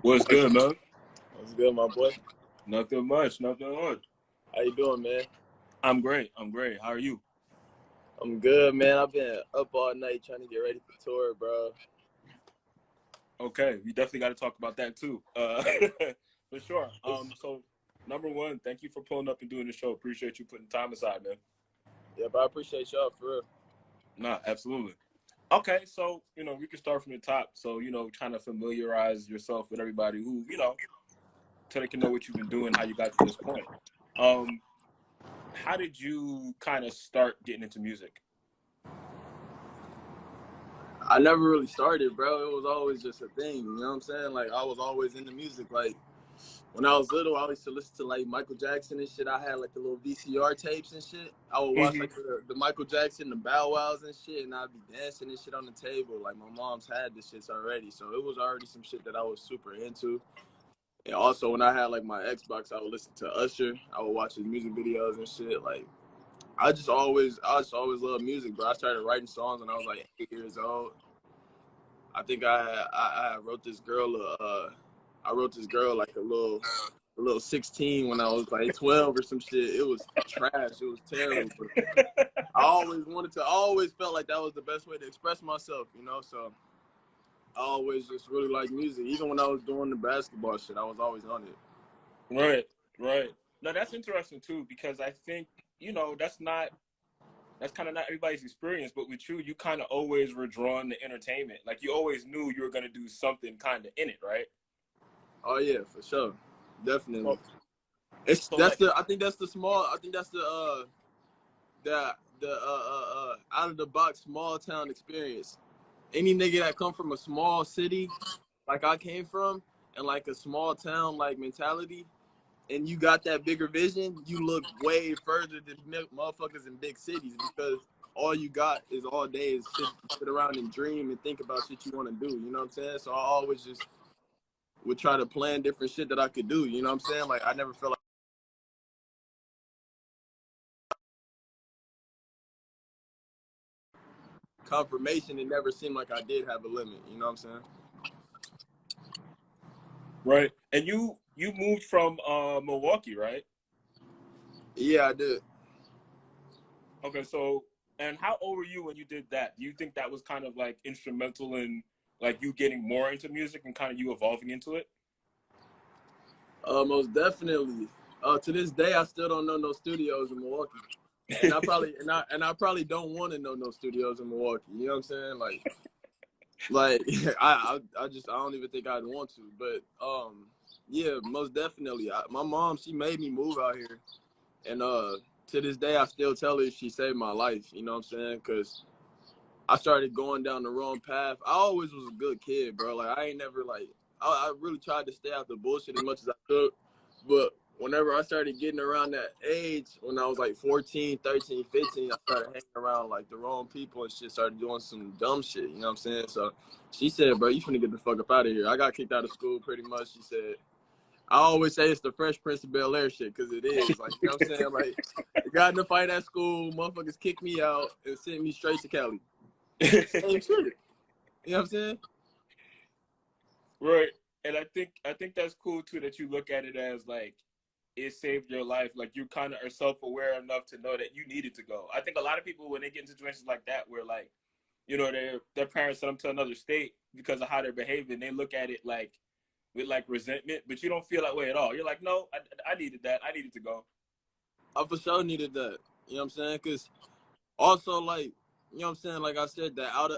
What's good, man? What's good, my boy? Nothing much, nothing much. How you doing, man? I'm great. How are you? I'm good, man. I've been up all night trying to get ready for tour, bro. Okay, we definitely got to talk about that too. For sure. So number one, thank you for pulling up and doing the show. Appreciate you putting time aside, man. Yeah, but I appreciate y'all for real. Nah, absolutely. Okay, so we can start from the top. So trying to familiarize yourself with everybody who so they can know what you've been doing, how you got to this point. How did you kind of start getting into music? I never really started, bro. It was always just a thing, you know what I'm saying? Like, I was always into music. Like, when I was little, I used to listen to, like, Michael Jackson and shit. I had, like, the little VCR tapes and shit. I would watch, like, the Michael Jackson, the Bow Wows and shit, and I'd be dancing and shit on the table. Like, my mom's had this shit already, so it was already some shit that I was super into. And also, when I had, like, my Xbox, I would listen to Usher. I would watch his music videos and shit. Like, I just always loved music, bro. I started writing songs when I was like 8 years old. I think I wrote this girl like a little 16 when I was like 12 or some shit. It was trash. It was terrible. But I always felt like that was the best way to express myself, you know. So I always just really liked music. Even when I was doing the basketball shit, I was always on it. Right. Now that's interesting too, because I think that's kind of not everybody's experience, but with you kind of always were drawn to entertainment. Like you always knew you were going to do something kind of in it, right? Oh yeah, for sure, definitely. Well, I think that's the out of the box small town experience. Any nigga that come from a small city like I came from and like a small town like mentality, and you got that bigger vision, you look way further than motherfuckers in big cities, because all you got is all day is sit around and dream and think about shit you want to do. You know what I'm saying? So I always just would try to plan different shit that I could do. You know what I'm saying? Like I never felt like confirmation. It never seemed like I did have a limit. You know what I'm saying? Right. And you moved from Milwaukee, right? Yeah, I did. Okay, so and how old were you when you did that? Do you think that was kind of like instrumental in like you getting more into music and kind of you evolving into it? Most definitely. To this day, I still don't know no studios in Milwaukee, and I probably don't want to know no studios in Milwaukee. You know what I'm saying? Like I don't even think I'd want to. But yeah, most definitely. My mom, she made me move out here, and to this day, I still tell her she saved my life. You know what I'm saying? Because I started going down the wrong path. I always was a good kid, bro. Like I ain't never like I really tried to stay out the bullshit as much as I could. But whenever I started getting around that age, when I was like 14, 13, 15, I started hanging around like the wrong people and shit, started doing some dumb shit, you know what I'm saying? So she said, bro, you finna get the fuck up out of here. I got kicked out of school pretty much. She said, I always say it's the Fresh Prince of Bel-Air shit, because it is. Like, you know what I'm saying? Like, I got in a fight at school, motherfuckers kicked me out and sent me straight to Cali. Same shit. You know what I'm saying? Right. And I think that's cool too, that you look at it as like it saved your life. Like you kind of are self-aware enough to know that you needed to go. I think a lot of people, when they get in situations like that where like, their parents sent them to another state because of how they're behaving, they look at it like with like resentment, but you don't feel that way at all. You're like, no, I needed that. I needed to go. I for sure needed that. You know what I'm saying? Because also, like, you know what I'm saying? Like I said, that out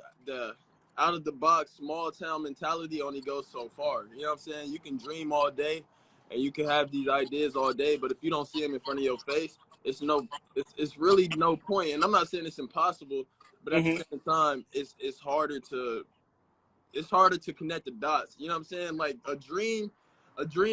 of the box small town mentality only goes so far. You know what I'm saying? You can dream all day and you can have these ideas all day, but if you don't see them in front of your face, it's really no point. And I'm not saying it's impossible, but at the same time, it's harder to connect the dots. You know what I'm saying? Like a dream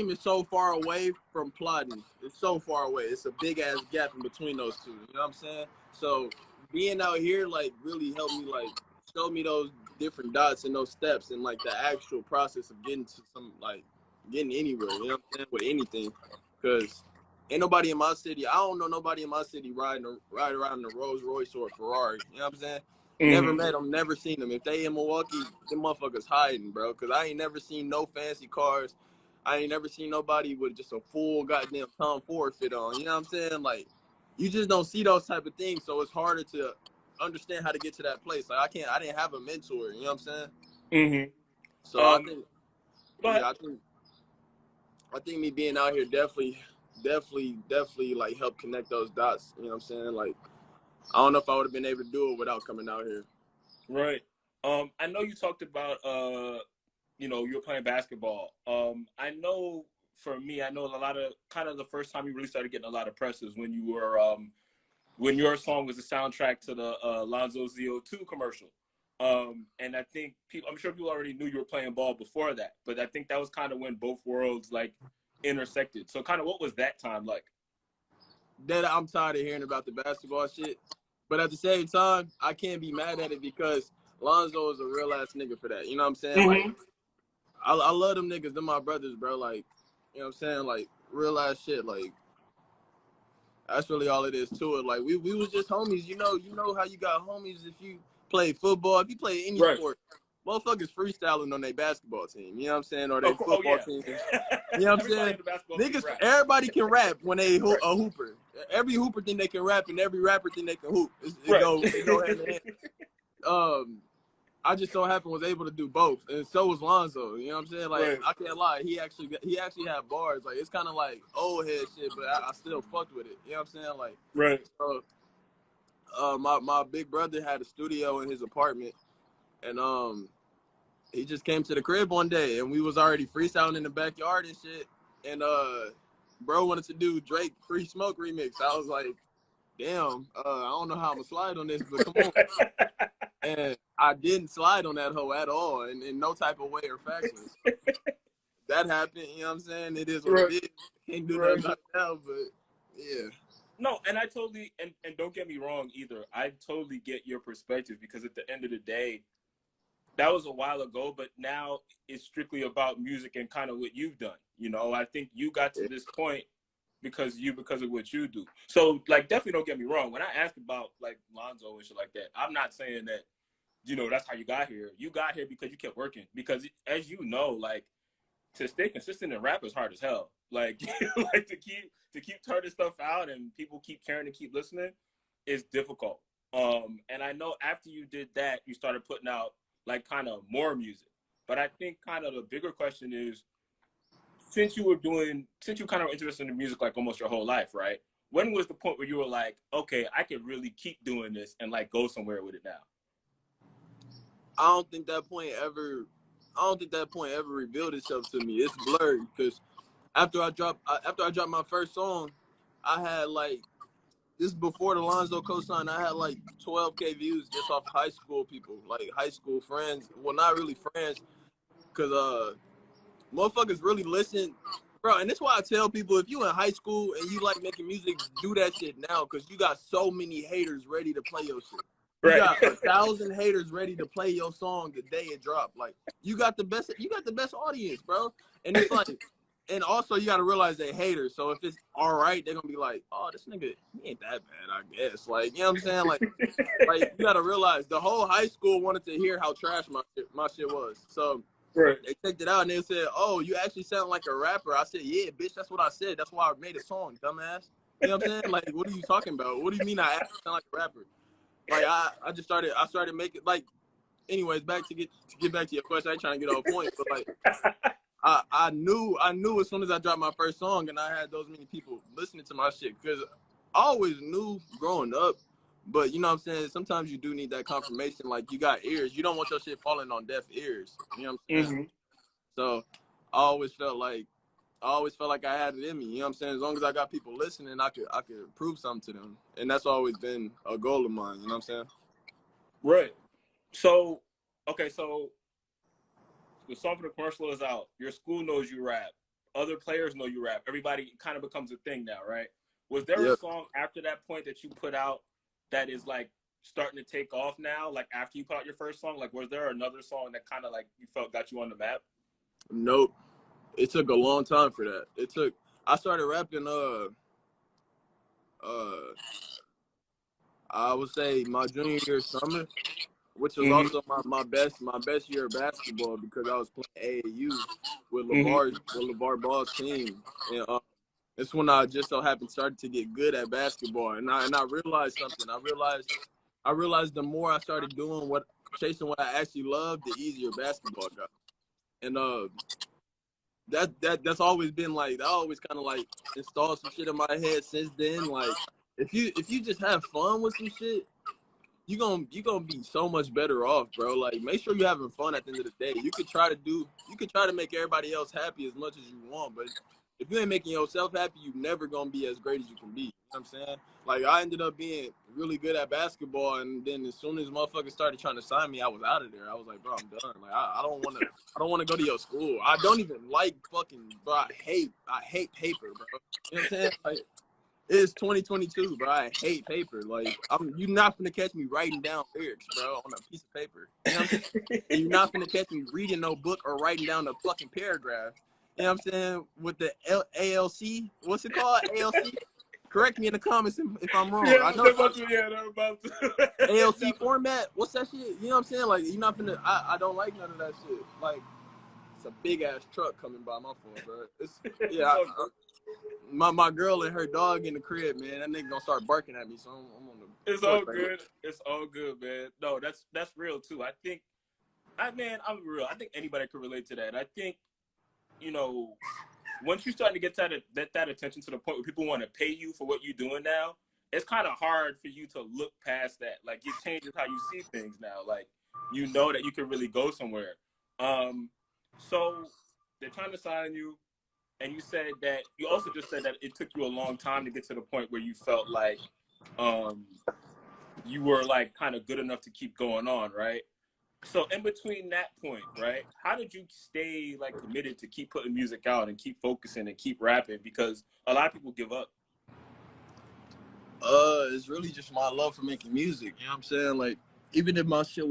is so far away from plotting. It's so far away. It's a big ass gap in between those two. You know what I'm saying? So being out here like really helped me, like show me those different dots and those steps and like the actual process of getting to getting anywhere. You know what I'm saying? With anything, because ain't nobody in my city. I don't know nobody in my city riding around in a Rolls Royce or a Ferrari. You know what I'm saying? Never met them, never seen them. If they in Milwaukee, them motherfuckers hiding, bro. Because I ain't never seen no fancy cars. I ain't never seen nobody with just a full goddamn Tom Ford fit on. You know what I'm saying? Like, you just don't see those type of things, so it's harder to understand how to get to that place. Like, I didn't have a mentor. You know what I'm saying? So I think, yeah, I think me being out here definitely like helped connect those dots. You know what I'm saying? Like, I don't know if I would have been able to do it without coming out here. Right. I know you talked about you know, you were playing basketball. I know for me, I know a lot of kind of the first time you really started getting a lot of press is when you were when your song was the soundtrack to the Lonzo ZO2 commercial. And I think people, I'm sure people already knew you were playing ball before that, but I think that was kind of when both worlds like intersected. So kind of what was that time like? That I'm tired of hearing about the basketball shit. But at the same time, I can't be mad at it because Lonzo is a real ass nigga for that. You know what I'm saying? Like, I love them niggas. They're my brothers, bro. Like, you know what I'm saying? Like, real ass shit. Like, that's really all it is to it. Like, we was just homies. You know how you got homies if you play football, if you play any sport. Motherfuckers freestyling on their basketball team. You know what I'm saying? Or their football team. You know what I'm saying? Niggas, everybody can rap when they a hooper. Every hooper think they can rap, and every rapper think they can hoop. It go hand in hand. I just so happened was able to do both, and so was Lonzo. You know what I'm saying? Like, I can't lie, he actually had bars. Like, it's kind of like old head shit, but I still fucked with it. You know what I'm saying? Like, so, my big brother had a studio in his apartment, and he just came to the crib one day, and we was already freestyling in the backyard and shit. And bro wanted to do Drake Free Smoke remix. I was like, damn, I don't know how I'm gonna slide on this, but come on. And I didn't slide on that hoe at all, in no type of way or fashion. So that happened, you know what I'm saying? It is what it is. Can't do nothing about it now, but yeah. No, and I totally, and don't get me wrong either. I totally get your perspective because at the end of the day, that was a while ago, but now it's strictly about music and kind of what you've done. You know, I think you got to this point because of what you do. So, like, definitely don't get me wrong. When I asked about, like, Lonzo and shit like that, I'm not saying that, you know, that's how you got here. You got here because you kept working. Because, as you know, like, to stay consistent in rap is hard as hell. Like, like to keep turning stuff out and people keep caring and keep listening is difficult. And I know after you did that, you started putting out, like, kind of more music. But I think kind of the bigger question is, since you kind of were interested in music like almost your whole life, right? When was the point where you were like, okay, I can really keep doing this and like go somewhere with it now? I don't think that point ever revealed itself to me. It's blurred because after I dropped my first song, I had like, this is before the Lonzo cosign, I had like 12K views just off high school people, like high school friends. Well, not really friends, because motherfuckers really listen. Bro, and that's why I tell people, if you in high school and you like making music, do that shit now, because you got so many haters ready to play your shit. You got 1,000 haters ready to play your song the day it dropped. Like, you got the best audience, bro. And it's like, and also you gotta realize they haters. So if it's all right, they're gonna be like, oh, this nigga, he ain't that bad, I guess. Like, you know what I'm saying? Like you gotta realize the whole high school wanted to hear how trash my shit was. So they checked it out and they said, oh, you actually sound like a rapper. I said, yeah, bitch, that's what I said. That's why I made a song, dumbass. You know what I'm saying? Like, what are you talking about? What do you mean I actually sound like a rapper? Like, I started making, like, anyways, to get back to your question, I ain't trying to get off point, but like, I knew as soon as I dropped my first song and I had those many people listening to my shit, because I always knew growing up, but you know what I'm saying, sometimes you do need that confirmation. Like, you got ears, you don't want your shit falling on deaf ears, you know what I'm saying? So I always felt like I had it in me, you know what I'm saying? As long as I got people listening, I could prove something to them, and that's always been a goal of mine, you know what I'm saying? Right. So, okay, so the song for the commercial is out. Your school knows you rap. Other players know you rap. Everybody kind of becomes a thing now, right? Was there a song after that point that you put out that is like starting to take off now? Like after you put out your first song, like was there another song that kind of like you felt got you on the map? Nope. It took a long time for that. I started rapping I would say my junior year summer. which was Mm-hmm. also my best year of basketball because I was playing AAU with Mm-hmm. LeVar Ball's team, and it's when I just so happened started to get good at basketball, and I realized something. I realized the more I started doing chasing what I actually loved, the easier basketball got, and that's always been like, I always kind of like installed some shit in my head since then. Like if you just have fun with some shit, you gonna be so much better off, bro. Like make sure you're having fun at the end of the day. You could try to make everybody else happy as much as you want, but if you ain't making yourself happy, you never gonna be as great as you can be. You know what I'm saying? Like I ended up being really good at basketball, and then as soon as motherfuckers started trying to sign me, I was out of there. I was like, bro, I'm done. Like I don't wanna go to your school. I don't even like fucking, bro. I hate paper, bro. You know what I'm saying? Like it's 2022, bro. I hate paper. Like you're not gonna catch me writing down lyrics, bro, on a piece of paper. You know what I'm saying? And you're not gonna catch me reading no book or writing down a fucking paragraph. You know what I'm saying? With the ALC, what's it called? ALC? Correct me in the comments if I'm wrong. Yeah, I know they're about to. Yeah, they're about to. ALC format. What's that shit? You know what I'm saying? Like you're not gonna. I don't like none of that shit. Like it's a big ass truck coming by my phone, bro. It's yeah. My girl and her dog in the crib, man. That nigga gonna start barking at me, so I'm on the. It's all good. It's all good, man. No, that's real too. I think, I'm real. I think anybody could relate to that. I think, once you start to get that attention to the point where people want to pay you for what you're doing now, it's kind of hard for you to look past that. Like it changes how you see things now. Like you know that you can really go somewhere. So they're trying to sign you. And you also just said that it took you a long time to get to the point where you felt like you were like kind of good enough to keep going on, right? So in between that point, right, how did you stay like committed to keep putting music out and keep focusing and keep rapping? Because a lot of people give up. It's really just my love for making music. You know what I'm saying? Like even if my shit,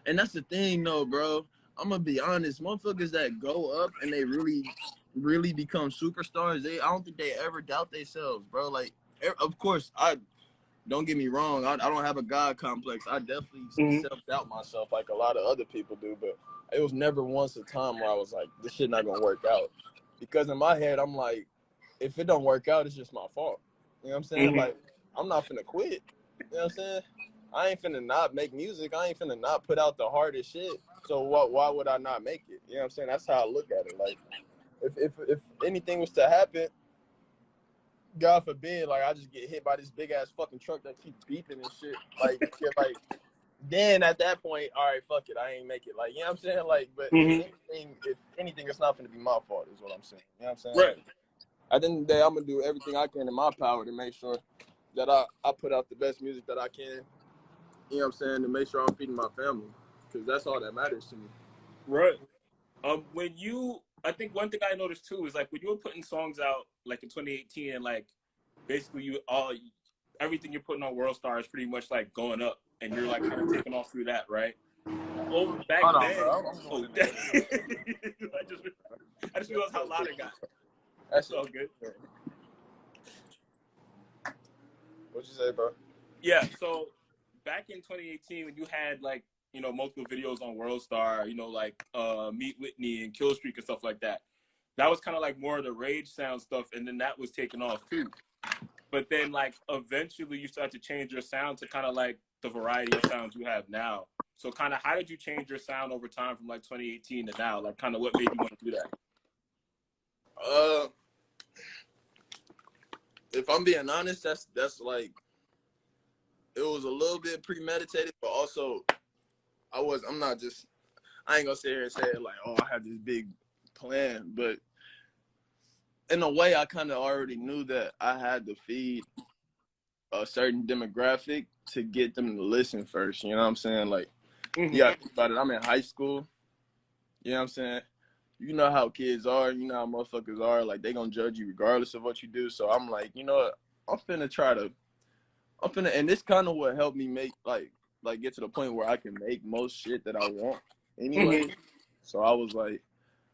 and that's the thing though, bro. I'm gonna be honest, motherfuckers that go up and they really become superstars, I don't think they ever doubt themselves, bro. Like, of course, I don't get me wrong, I don't have a God complex. I definitely self-doubt myself like a lot of other people do, but it was never once a time where I was like, this shit not gonna work out. Because in my head, I'm like, if it don't work out, it's just my fault. You know what I'm saying? Like, I'm not finna quit. You know what I'm saying? I ain't finna not make music. I ain't finna not put out the hardest shit. So why would I not make it? You know what I'm saying? That's how I look at it. Like, if anything was to happen, God forbid, like I just get hit by this big ass fucking truck that keeps beeping and shit. Like, then at that point, all right, fuck it, I ain't make it. Like, you know what I'm saying? Like, but if anything, it's not gonna be my fault, is what I'm saying. You know what I'm saying? Right. Like, at the end of the day, I'm gonna do everything I can in my power to make sure that I put out the best music that I can. You know what I'm saying? To make sure I'm feeding my family, because that's all that matters to me. Right. I think one thing I noticed too is like when you were putting songs out like in 2018 and like basically everything you're putting on World Star is pretty much like going up and you're like kind of taking off through that, right? Back Hold on, then. bro. I just realized how loud it got. That's all good. What you say, bro? Yeah, so back in 2018 when you had like, multiple videos on World Star, like Meet Whitney and Kill Streak and stuff like that. That was kind of like more of the rage sound stuff, and then that was taken off too. But then like eventually you start to change your sound to kind of like the variety of sounds you have now. So kind of how did you change your sound over time from like 2018 to now? Like kind of what made you want to do that? If I'm being honest, that's like, it was a little bit premeditated, but also I ain't gonna sit here and say it like, oh, I had this big plan, but in a way I kind of already knew that I had to feed a certain demographic to get them to listen first. You know what I'm saying? Like, yeah, think about it. I'm in high school. You know what I'm saying? You know how kids are. You know how motherfuckers are. Like, they gonna judge you regardless of what you do. So I'm like, you know what? And this kind of what helped me make, like get to the point where I can make most shit that I want anyway. So I was like,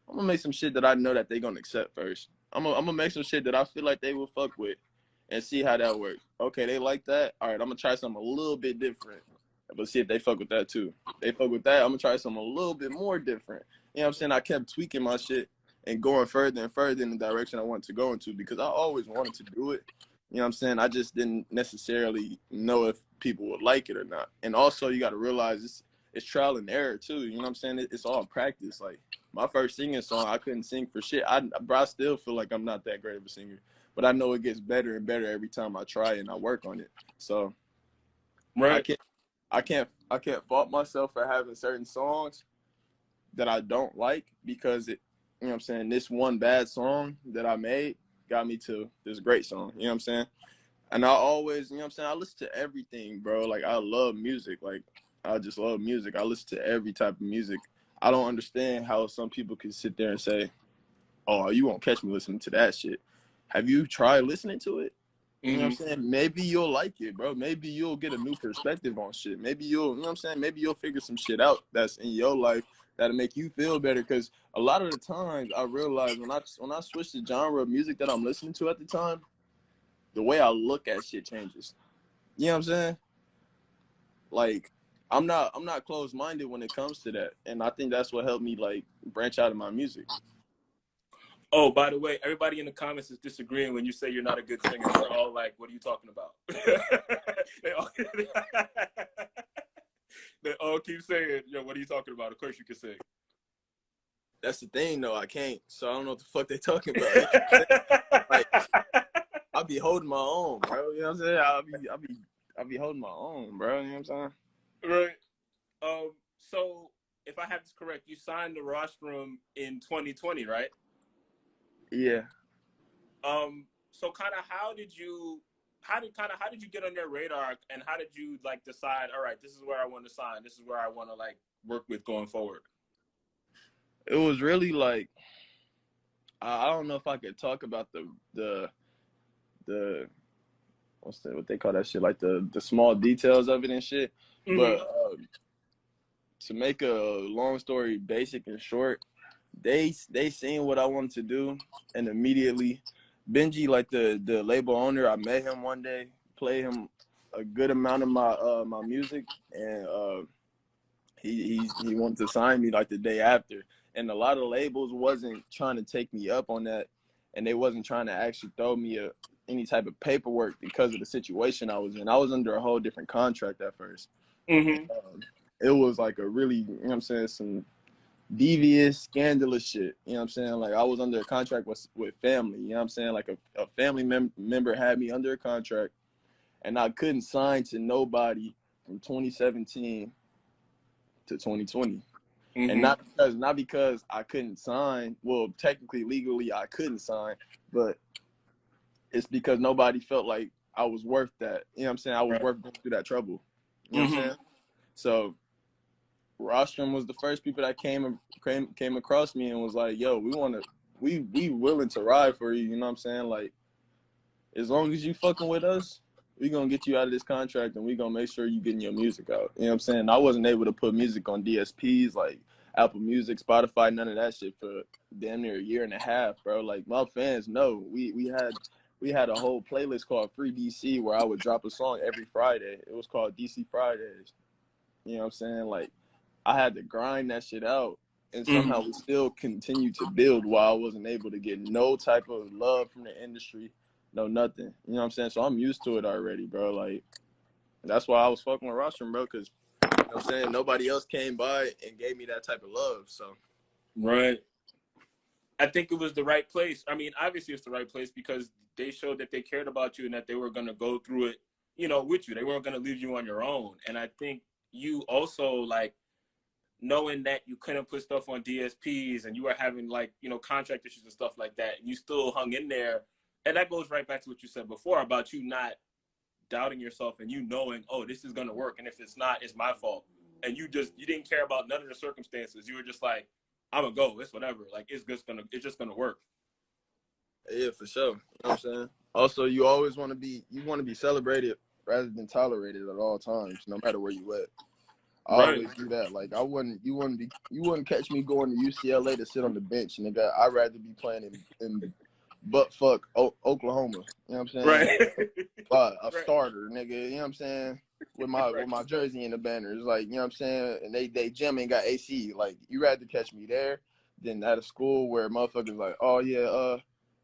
I'm gonna make some shit that I know that they gonna accept first. I'm gonna make some shit that I feel like they will fuck with and see how that works. Okay, they like that. All right, I'm gonna try something a little bit different. But see if they fuck with that too. They fuck with that, I'm gonna try something a little bit more different. You know what I'm saying? I kept tweaking my shit and going further and further in the direction I wanted to go into because I always wanted to do it. You know what I'm saying? I just didn't necessarily know if people would like it or not. And also you gotta realize it's trial and error too. You know what I'm saying? It's all practice. Like my first singing song, I couldn't sing for shit. But I still feel like I'm not that great of a singer. But I know it gets better and better every time I try and I work on it. So Right. I can't fault myself for having certain songs that I don't like because it, you know what I'm saying, this one bad song that I made got me to this great song, you know what I'm saying? And I always, you know what I'm saying, I listen to everything, bro. Like I love music. Like I just love music. I listen to every type of music. I don't understand how some people can sit there and say, "Oh, you won't catch me listening to that shit." Have you tried listening to it? You know what I'm saying? Maybe you'll like it, bro. Maybe you'll get a new perspective on shit. Maybe you'll, you know what I'm saying? Maybe you'll figure some shit out that's in your life that'll make you feel better. Because a lot of the times I realize when I switch the genre of music that I'm listening to at the time, the way I look at shit changes. You know what I'm saying? Like I'm not closed-minded when it comes to that. And I think that's what helped me like branch out of my music. Oh, by the way, everybody in the comments is disagreeing when you say you're not a good singer. They're all like, "What are you talking about?" they all keep saying, "Yo, what are you talking about?" Of course, you can sing. That's the thing, though. I can't, so I don't know what the fuck they talking about. Like, I'll be holding my own, bro. You know what I'm saying? I'll be holding my own, bro. You know what I'm saying? Right. So if I have this correct, you signed the RUSTUM in 2020, right? Yeah. So kind of how did you get on their radar, and how did you like decide, all right, this is where I want to sign, this is where I want to like work with going forward? It was really like I don't know if I could talk about the what they call that shit, like the small details of it and shit. But to make a long story basic and short, they seen what I wanted to do, and immediately Benji, like the label owner, I met him one day, played him a good amount of my music, and he wanted to sign me like the day after. And a lot of labels wasn't trying to take me up on that, and they wasn't trying to actually throw me any type of paperwork because of the situation I was in. I was under a whole different contract at first. It was like a really, you know what I'm saying, some devious, scandalous shit. You know what I'm saying? Like I was under a contract with family. You know what I'm saying? Like a family member had me under a contract, and I couldn't sign to nobody from 2017 to 2020. And not because I couldn't sign. Well, technically, legally, I couldn't sign, but it's because nobody felt like I was worth that. You know what I'm saying? I was worth going through that trouble. You know what I'm saying? So RUSTUM was the first people that came across me and was like, "Yo, we willing to ride for you." You know what I'm saying? Like, as long as you fucking with us, we gonna get you out of this contract and we gonna make sure you getting your music out. You know what I'm saying? I wasn't able to put music on DSPs like Apple Music, Spotify, none of that shit for damn near a year and a half, bro. Like my fans know we had a whole playlist called Free DC where I would drop a song every Friday. It was called DC Fridays. You know what I'm saying? Like I had to grind that shit out, and somehow we still continue to build while I wasn't able to get no type of love from the industry. No, nothing. You know what I'm saying? So I'm used to it already, bro. Like, that's why I was fucking with RUSTUM, bro, because, you know what I'm saying, nobody else came by and gave me that type of love, so. Right. I think it was the right place. I mean, obviously it's the right place because they showed that they cared about you and that they were going to go through it, you know, with you. They weren't going to leave you on your own. And I think you also, like, knowing that you couldn't put stuff on DSPs and you were having, like, you know, contract issues and stuff like that, and you still hung in there. And that goes right back to what you said before about you not doubting yourself and you knowing, oh, this is going to work. And if it's not, it's my fault. And you didn't care about none of the circumstances. You were just like, I'm going to go. It's whatever. Like, it's just going to work. Yeah, for sure. You know what I'm saying? Also, you always want to be celebrated rather than tolerated at all times, no matter where you at. I always do that. Like you wouldn't catch me going to UCLA to sit on the bench, nigga. I'd rather be playing in buttfuck Oklahoma. You know what I'm saying? Right. A starter, nigga. You know what I'm saying? with Right. my jersey in the banners, like, you know what I'm saying? And they gym ain't got AC. Like, you rather catch me there than at a school where motherfuckers like, oh yeah,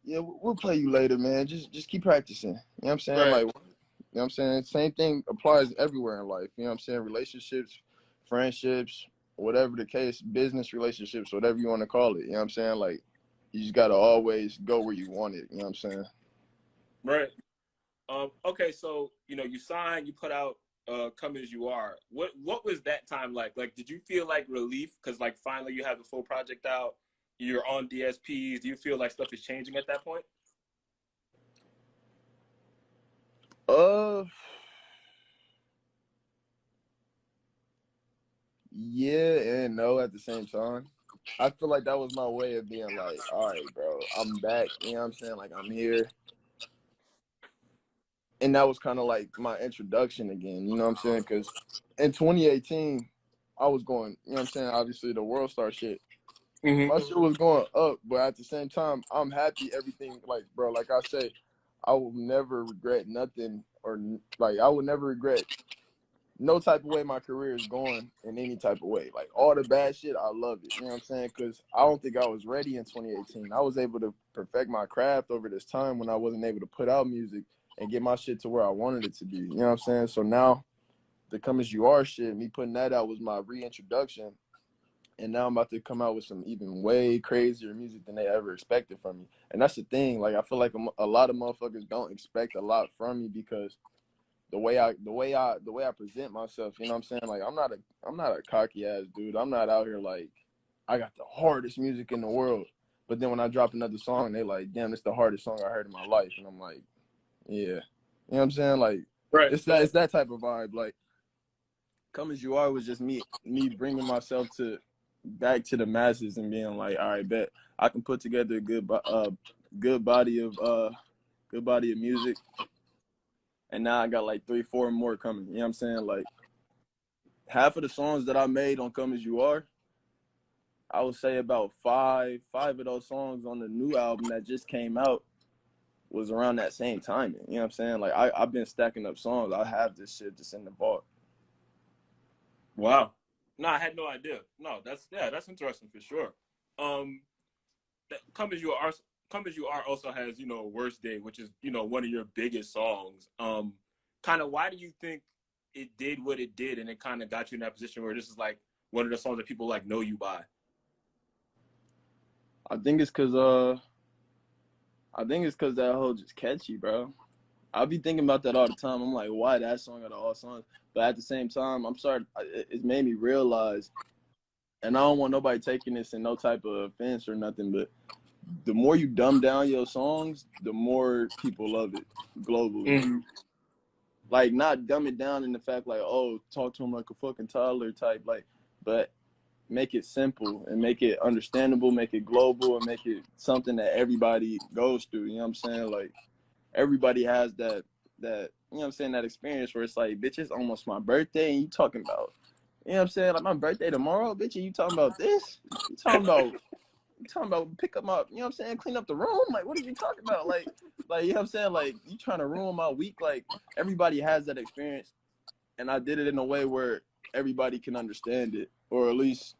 yeah, we'll play you later, man. Just keep practicing. You know what I'm saying? Right. Like, you know what I'm saying? Same thing applies everywhere in life. You know what I'm saying? Relationships, friendships, whatever the case, business relationships, whatever you want to call it. You know what I'm saying? Like, you just gotta always go where you want it. You know what I'm saying? Right. Okay, so you signed, you put out "Come as You Are." What was that time like? Like, did you feel like relief because like finally you have the full project out, you're on DSPs? Do you feel like stuff is changing at that point? Uh, yeah and no at the same time. I feel like that was my way of being like, all right, bro, I'm back. You know what I'm saying? Like, I'm here. And that was kind of like my introduction again. You know what I'm saying? Because in 2018, I was going, you know what I'm saying? Obviously, the World Star shit. My Mm-hmm. shit was going up, but at the same time, I'm happy everything, like, bro, like I say, I will never regret nothing, or like, I would never regret no type of way my career is going in any type of way. Like, all the bad shit, I love it. You know what I'm saying? Because I don't think I was ready in 2018. I was able to perfect my craft over this time when I wasn't able to put out music and get my shit to where I wanted it to be. You know what I'm saying? So now the Come As You Are shit, me putting that out was my reintroduction. And now I'm about to come out with some even way crazier music than they ever expected from me. And that's the thing. Like, I feel like a lot of motherfuckers don't expect a lot from me because the way I present myself, you know what I'm saying? Like, I'm not a cocky ass dude. I'm not out here like I got the hardest music in the world. But then when I drop another song, they like, damn, it's the hardest song I heard in my life. And I'm like, yeah. You know what I'm saying? Like, Right. it's that type of vibe. Like, Come As You Are was just me bringing myself to back to the masses and being like, all right, bet I can put together a good body of music. And now I got like 3-4 more coming. You know what I'm saying? Like, half of the songs that I made on Come As You Are, I would say about five of those songs on the new album that just came out was around that same timing. You know what I'm saying? Like, I've been stacking up songs. I have this shit just in the vault. Wow. No, I had no idea. No, that's interesting for sure. Um, "Come as You Are," "Come as You Are" also has "Worst Day," which is one of your biggest songs. Kind of why do you think it did what it did, and it kind of got you in that position where this is like one of the songs that people like know you by? I think it's cause that whole just catchy, bro. I be thinking about that all the time. I'm like, why that song out of all songs? But at the same time, I'm sorry, it made me realize, and I don't want nobody taking this in no type of offense or nothing, but the more you dumb down your songs, the more people love it globally. Mm-hmm. Like, not dumb it down in the fact like, oh, talk to him like a fucking toddler type, like, but make it simple and make it understandable, make it global, and make it something that everybody goes through. You know what I'm saying? Like, everybody has that you know what I'm saying, that experience where it's like, bitch, it's almost my birthday and you talking about, you know what I'm saying, like, my birthday tomorrow, bitch, and you talking about this? You talking about pick up my, you know what I'm saying, clean up the room? Like, what are you talking about? Like, you know what I'm saying? Like, you trying to ruin my week? Like, everybody has that experience, and I did it in a way where everybody can understand it, or at least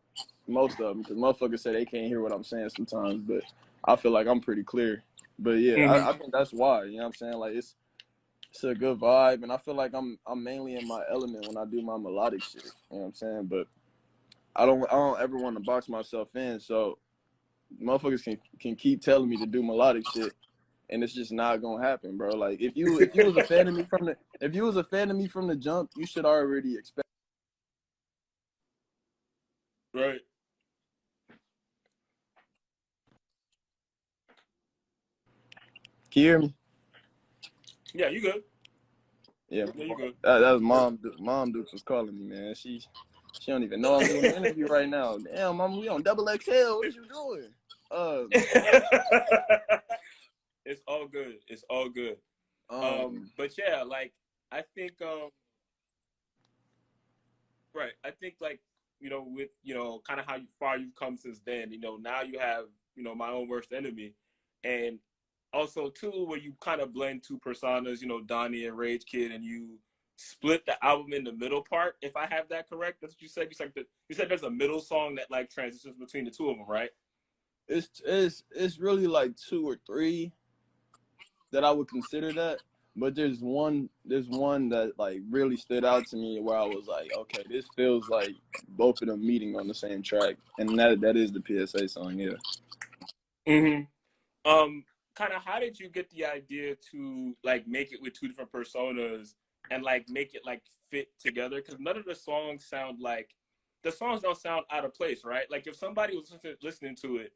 most of them, because motherfuckers say they can't hear what I'm saying sometimes, but I feel like I'm pretty clear. But yeah, Mm-hmm. I think that's why, you know what I'm saying? Like, it's a good vibe, and I feel like I'm mainly in my element when I do my melodic shit. You know what I'm saying? But I don't ever want to box myself in. So motherfuckers can keep telling me to do melodic shit, and it's just not gonna happen, bro. Like, if you was a fan of me from the jump, you should already expect. Right. Can you hear me? Yeah, you good. Yeah, Yeah, you good. that was Mom Dukes was calling me, man. She don't even know I'm doing an interview right now. Damn, Mom, we on double XL. What is you doing? It's all good. It's all good. Um, But yeah, like I think right. I think like with kind of how far you've come since then. Now you have My Own Worst Enemy, and also too where you kind of blend two personas. Donnie and Rage Kid, and you split the album in the middle part. If I have that correct, that's what you said. You said there's a middle song that like transitions between the two of them, right? It's really like 2 or 3 that I would consider that. But there's one that like really stood out to me where I was like, okay, this feels like both of them meeting on the same track, and that is the PSA song, yeah. Mm-hmm. Kind of, how did you get the idea to like make it with two different personas and like make it like fit together? Because none of the songs don't sound out of place, right? Like if somebody was listening to it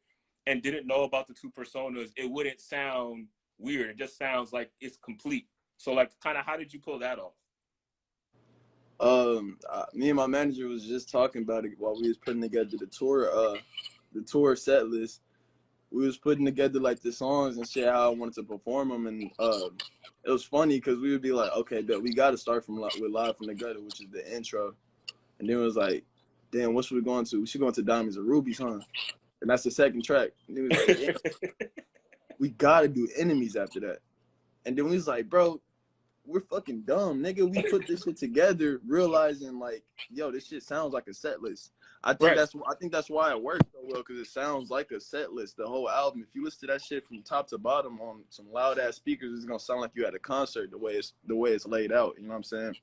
and didn't know about the two personas, it wouldn't sound weird. It just sounds like it's complete. So like, kind of, how did you pull that off? Me and my manager was just talking about it while we was putting together the tour set list. We was putting together like the songs and shit, how I wanted to perform them, and it was funny because we would be like, okay, but we got to start with Live from the Gutter, which is the intro, and then it was like, damn, what should we go into? We should go into Diamonds and Rubies, huh? And that's the second track. And then we was like, damn, we gotta do Enemies after that. And then we was like, bro, we're fucking dumb, nigga. We put this shit together, realizing like, yo, this shit sounds like a set list. I think that's why it works so well, because it sounds like a set list. The whole album, if you listen to that shit from top to bottom on some loud ass speakers, it's gonna sound like you at a concert the way it's laid out. You know what I'm saying?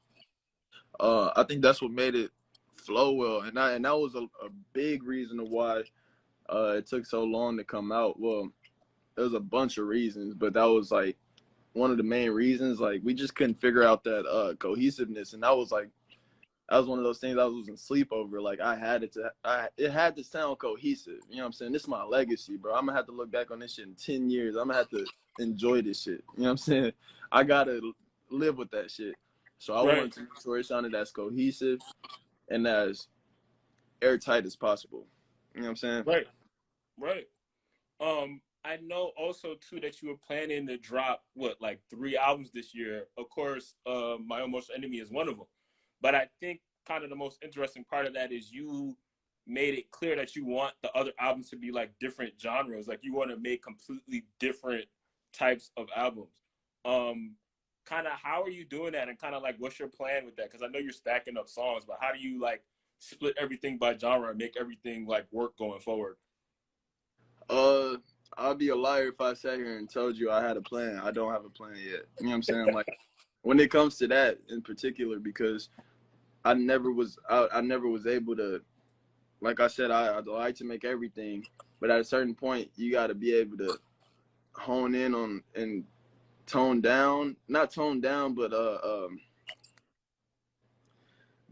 I think that's what made it flow well, and that was a big reason of why it took so long to come out. Well, there was a bunch of reasons, but that was like one of the main reasons. Like we just couldn't figure out that cohesiveness, and that was one of those things I was losing sleep over. Like it had to sound cohesive. You know what I'm saying? This is my legacy, bro. I'm gonna have to look back on this shit in 10 years. I'm gonna have to enjoy this shit. You know what I'm saying? I gotta live with that shit. So I wanted to make sure it sounded as cohesive and as airtight as possible. You know what I'm saying? Right. I know also too that you were planning to drop like 3 albums this year. Of course, My Almost Enemy is one of them. But I think kind of the most interesting part of that is you made it clear that you want the other albums to be like different genres. Like you want to make completely different types of albums. Kind of, how are you doing that, and kind of like what's your plan with that? Because I know you're stacking up songs, but how do you like split everything by genre and make everything like work going forward? I'll be a liar if I sat here and told you I had a plan. I don't have a plan yet. You know what I'm saying? Like when it comes to that in particular, because I never was able to, like I said, I like to make everything, but at a certain point you got to be able to hone in on and not tone down, but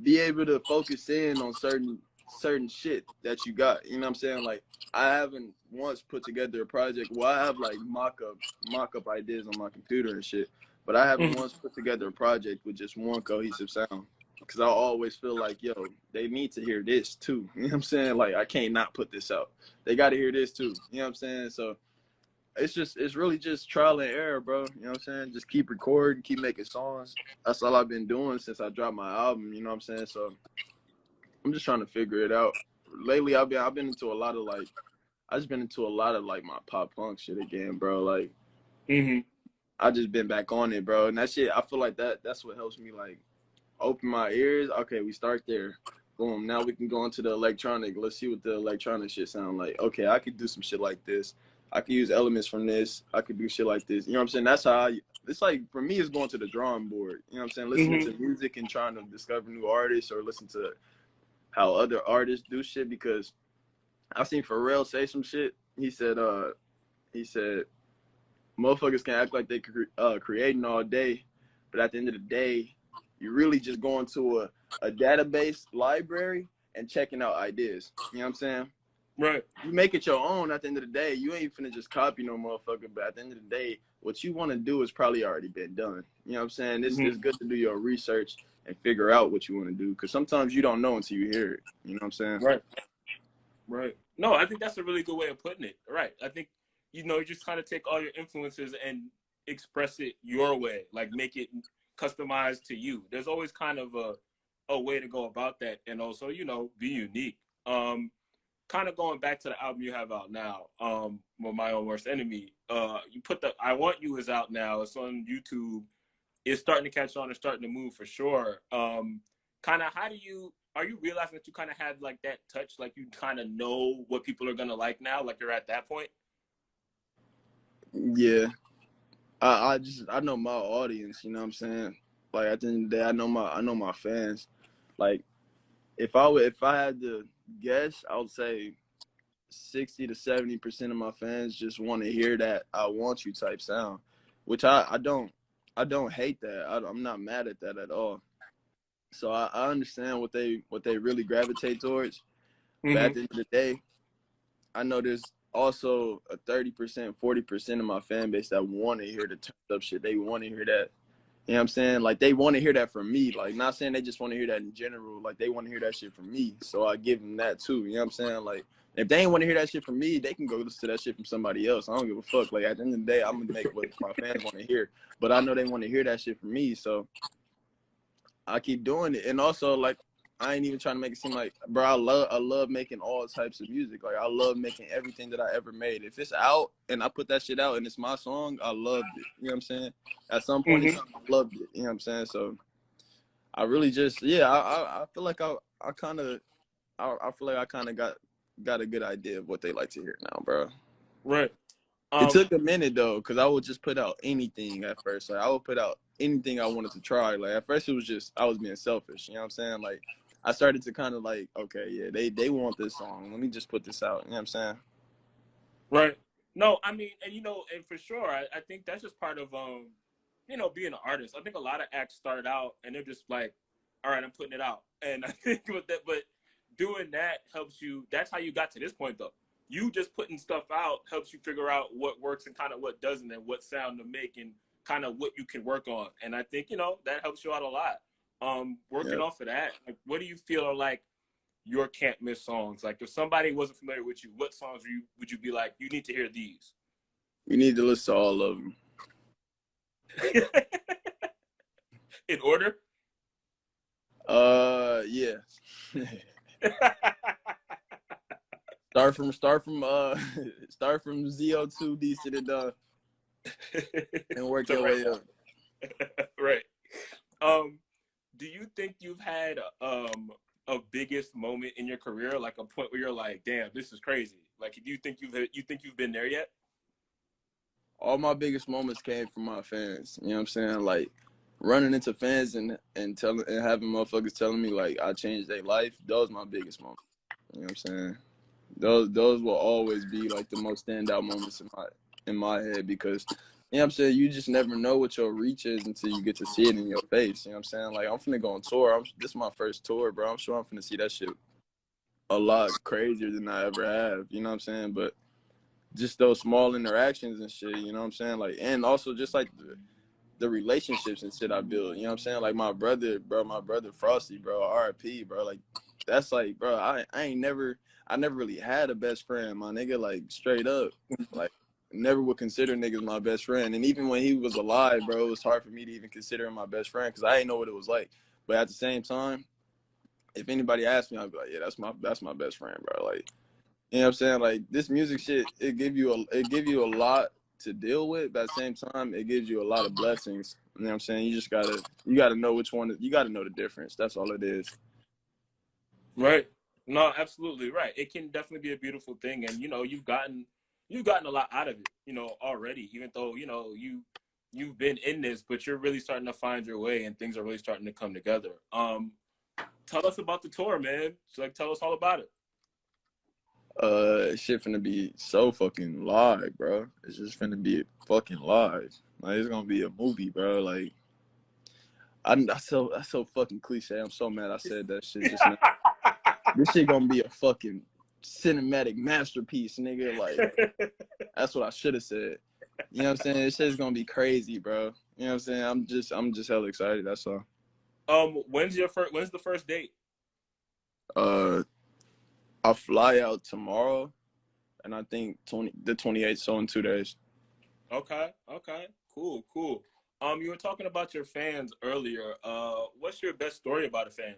be able to focus in on certain shit that you got. You know what I'm saying? Like I haven't once put together a project. Well, I have like mock-up ideas on my computer and shit, but I haven't once put together a project with just one cohesive sound. Because I always feel like, yo, they need to hear this too. You know what I'm saying? Like I can't not put this out. They got to hear this too. You know what I'm saying? So it's really just trial and error, bro. You know what I'm saying? Just keep recording, keep making songs. That's all I've been doing since I dropped my album. You know what I'm saying? So I'm just trying to figure it out. Lately, I've been into a lot of like, I just been into a lot of like my pop punk shit again, bro. Like, I just been back on it, bro. And that shit, I feel like that's what helps me like open my ears. Okay, we start there. Boom. Now we can go into the electronic. Let's see what the electronic shit sound like. Okay, I could do some shit like this. I could use elements from this. I could do shit like this. You know what I'm saying? That's how it's like, for me, it's going to the drawing board. You know what I'm saying? Listening to music and trying to discover new artists, or listen to how other artists do shit, because I seen Pharrell say some shit. He said, motherfuckers can act like they creating all day, but at the end of the day, you're really just going to a database library and checking out ideas. You know what I'm saying? Right. You make it your own at the end of the day. You ain't finna just copy no motherfucker, but at the end of the day, what you want to do is probably already been done. You know what I'm saying? It's good to do your research and figure out what you want to do, because sometimes you don't know until you hear it. You know what I'm saying? Right. No, I think that's a really good way of putting it. Right. I think, you just kind of take all your influences and express it your way, like make it customized to you. There's always kind of a way to go about that, and also, be unique. Kind of going back to the album you have out now, with My Own Worst Enemy, you put I Want You is out now. It's on YouTube. is starting to catch on and starting to move for sure. Kind of, are you realizing that you kind of had like that touch, like you kind of know what people are gonna like now, like you're at that point? Yeah, I know my audience. You know what I'm saying? Like at the end of the day, I know my fans. Like if I had to guess, I would say 60 to 70% of my fans just want to hear that "I want you" type sound, which I don't hate that. I'm not mad at that at all. So I understand what they really gravitate towards. But Mm-hmm. at the end of the day, I know there's also a 30%, 40% of my fan base that want to hear the turned up shit. They want to hear that. You know what I'm saying? Like they want to hear that from me. Like not saying they just want to hear that in general. Like they want to hear that shit from me. So I give them that too. You know what I'm saying? Like if they ain't want to hear that shit from me, they can go listen to that shit from somebody else. I don't give a fuck. Like at the end of the day, I'm gonna make what my fans want to hear. But I know they want to hear that shit from me. So I keep doing it. And also like I ain't even trying to make it seem like, bro, I love making all types of music. Like I love making everything that I ever made. If it's out and I put that shit out and it's my song, I loved it. You know what I'm saying? At some point in Mm-hmm. time, I loved it. You know what I'm saying? So I really just, yeah, I feel like I feel like I kind of got a good idea of what they like to hear now, bro. Right. It Um, took a minute though, because I would just put out anything at first. Like I would put out anything I wanted to try. Like at first it was just I was being selfish. You know what I'm saying? Like I started to kind of like, okay, yeah, they want this song. Let me just put this out. You know what I'm saying? right. No, I mean, and and for sure, I think that's just part of being an artist. I think a lot of acts start out and they're just like, all right, I'm putting it out. And I think with that, but doing that helps you. That's how you got to this point, though. You just putting stuff out helps you figure out what works and kind of what doesn't, and what sound to make, and kind of what you can work on. And I think that helps you out a lot. Working Yeah. off of that, like, what do you feel are like your can't miss songs? Like, if somebody wasn't familiar with you, what songs would you be like, you need to hear these? You need to listen to all of them. In order? Yeah. Right. Start from ZO2 decent and work So your right way now. up. Right. Um, do you think you've had a biggest moment in your career, like a point where you're like, damn, this is crazy? Like, do you think you've been there yet? All my biggest moments came from my fans. You know what I'm saying? Like running into fans and telling and having motherfuckers telling me like I changed their life. Those my biggest moments. You know what I'm saying? Those will always be like the most standout moments in my head because you know what I'm saying, you just never know what your reach is until you get to see it in your face. You know what I'm saying? Like I'm finna go on tour. This is my first tour, bro. I'm sure I'm finna see that shit a lot crazier than I ever have. You know what I'm saying? But just those small interactions and shit, you know what I'm saying? Like, and also just like the relationships and shit I built, you know what I'm saying? Like my brother Frosty, bro, RIP, bro. Like, that's like, bro, I never really had a best friend, my nigga, like, straight up. Like, never would consider niggas my best friend. And even when he was alive, bro, it was hard for me to even consider him my best friend because I didn't know what it was like. But at the same time, if anybody asked me, I'd be like, yeah, that's my best friend, bro. Like, you know what I'm saying? Like this music shit, it give you a lot to deal with, but at the same time, it gives you a lot of blessings. You know what I'm saying? You gotta know which one. You gotta know the difference. That's all it is. Right. No, absolutely right. It can definitely be a beautiful thing, and you've gotten a lot out of it, already. Even though you've been in this, but you're really starting to find your way, and things are really starting to come together. Tell us about the tour, man. So, like, tell us all about it. Shit finna be so fucking live, bro. It's just finna be fucking live. Like it's gonna be a movie, bro. Like that's so fucking cliche. I'm so mad I said that shit just now. This shit gonna be a fucking cinematic masterpiece, nigga. Like that's what I should have said. You know what I'm saying? This shit's gonna be crazy, bro. You know what I'm saying? I'm just hella excited. That's all. When's the first date? Uh, I fly out tomorrow, and I think the 28th, so in 2 days. Okay, okay, cool, cool. You were talking about your fans earlier. What's your best story about a fan?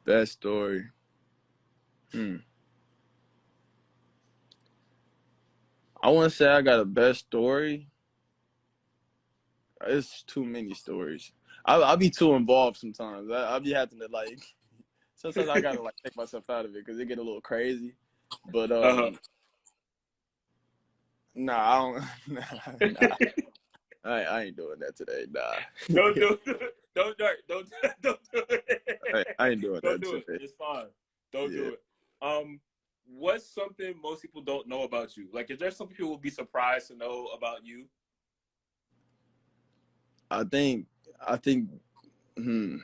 Best story. I want to say I got a best story. It's too many stories. I'll be too involved sometimes. I'll be having to like. Sometimes I gotta like take myself out of it because it get a little crazy. But Uh-huh. nah, I don't. Nah, I ain't doing that today. Nah, Don't do it. Don't do it. Don't do it. I ain't doing Don't that do it. today. It's fine. Don't Yeah, do it. What's something most people don't know about you? Like, is there something people will be surprised to know about you? I think, I think, hmm,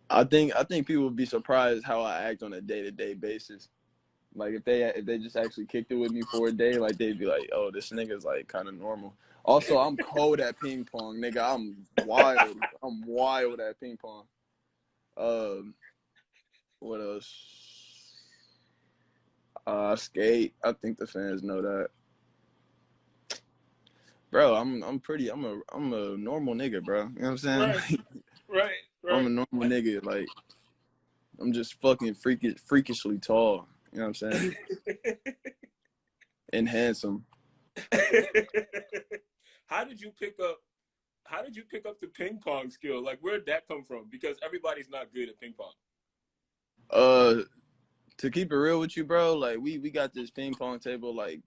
I think people would be surprised how I act on a day-to-day basis. Like if they just actually kicked it with me for a day, like they'd be like, "Oh, this nigga's like kind of normal." Also, I'm cold at ping pong, nigga. I'm wild. I'm wild at ping pong. Um, what else? Skate. I think the fans know that, bro. I'm a normal nigga, bro. You know what I'm saying? Right, right, I'm right. a normal nigga. Like I'm just fucking freakishly tall. You know what I'm saying? And handsome. How did you pick up? How did you pick up the ping pong skill? Like, where'd that come from? Because everybody's not good at ping pong. Uh, to keep it real with you, bro, like we got this ping pong table like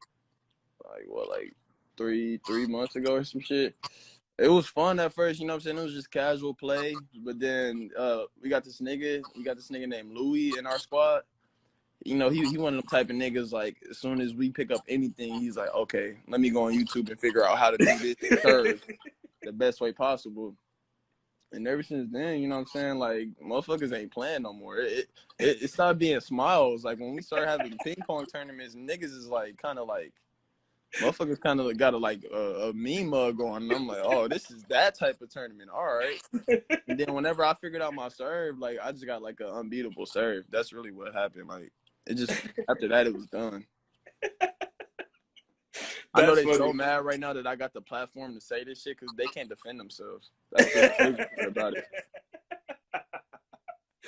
what like 3 months ago or some shit. It was fun at first, you know what I'm saying? It was just casual play, but then we got this nigga named Louis in our squad. You know, he one of them type of niggas like as soon as we pick up anything, he's like, okay, let me go on YouTube and figure out how to do this serve the best way possible. And ever since then, you know what I'm saying? Like, motherfuckers ain't playing no more. It stopped being smiles. Like, when we started having ping pong tournaments, niggas is like, kind of like, motherfuckers kind of got a meme mug going. And I'm like, oh, this is that type of tournament. All right. And then whenever I figured out my serve, like, I just got like an unbeatable serve. That's really what happened. Like, it just, after that, it was done. I know That's they funny. so mad right now that I got the platform to say this shit because they can't defend themselves. That's the crazy part about it.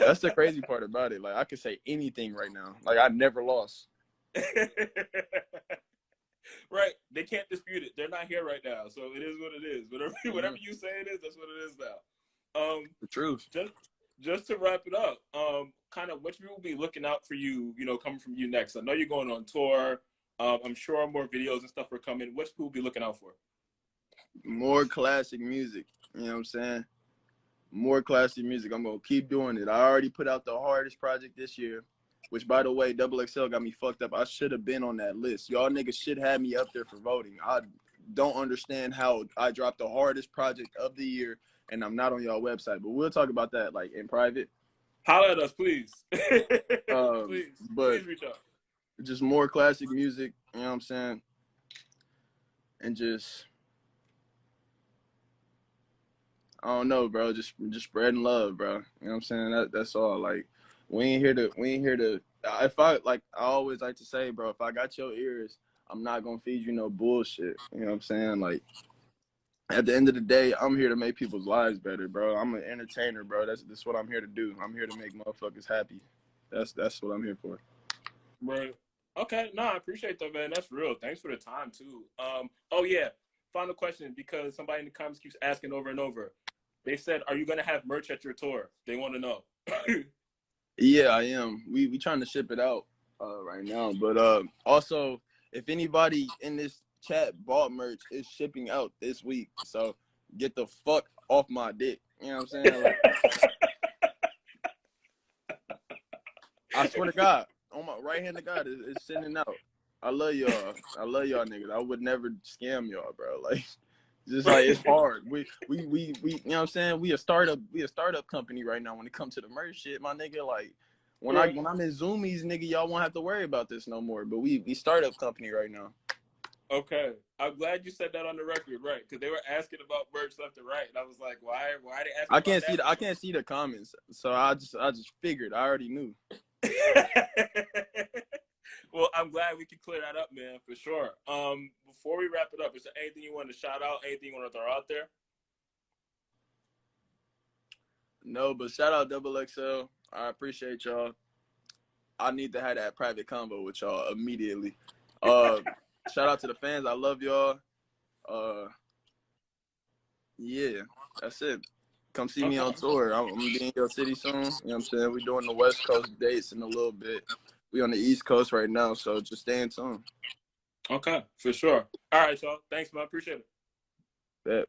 That's the crazy part about it. Like I could say anything right now. Like I never lost. Right. They can't dispute it. They're not here right now. So it is what it is. Whatever Mm-hmm. you say it is, that's what it is now. The truth. Just just to wrap it up, kind of what will be looking out for you, coming from you next. I know you're going on tour. I'm sure more videos and stuff are coming. What people will be looking out for? More classic music. You know what I'm saying? More classic music. I'm gonna keep doing it. I already put out the hardest project this year, which by the way, Double XL got me fucked up. I should have been on that list. Y'all niggas should have me up there for voting. I don't understand how I dropped the hardest project of the year and I'm not on y'all website. But we'll talk about that like in private. Holler at us, please. please, But please reach out. just more classic music, you know what I'm saying? And just I don't know, bro. Just spreading love, bro. You know what I'm saying? That's all. Like we ain't here to if I like I always like to say, bro, if I got your ears, I'm not gonna feed you no bullshit. You know what I'm saying? Like at the end of the day, I'm here to make people's lives better, bro. I'm an entertainer, bro. That's what I'm here to do. I'm here to make motherfuckers happy. That's what I'm here for. Right. Okay. No, I appreciate that, man. That's real. Thanks for the time too. Oh yeah. Final question, because somebody in the comments keeps asking over and over. They said, "Are you gonna have merch at your tour?" They want to know. Yeah, I am. We trying to ship it out right now, but also if anybody in this chat bought merch, it's shipping out this week. So get the fuck off my dick. You know what I'm saying? Like I swear to God, on my right hand to God, it's sending out. I love y'all. I love y'all niggas. I would never scam y'all, bro. Like just like it's hard. We you know what I'm saying? We a startup company right now when it comes to the merch shit, my nigga. Like when Right. I'm in Zoomies, nigga, y'all won't have to worry about this no more. But we startup company right now. Okay. I'm glad you said that on the record, right? Because they were asking about merch left and right, and I was like, "Why? Why are they asking about that I can't see the comments, so I just figured. I already knew. Well, I'm glad we could clear that up, man, for sure. Before we wrap it up, is there anything you want to shout out? Anything you want to throw out there? No, but shout out Double XL. I appreciate y'all. I need to have that private convo with y'all immediately. shout out to the fans. I love y'all. Yeah, that's it. Come see me on tour. I'm gonna be in your city soon. You know what I'm saying? We're doing the West Coast dates in a little bit. We on the East Coast right now, so just stay in tune. Okay, for sure. All right, y'all. Thanks, man. Appreciate it. Bet.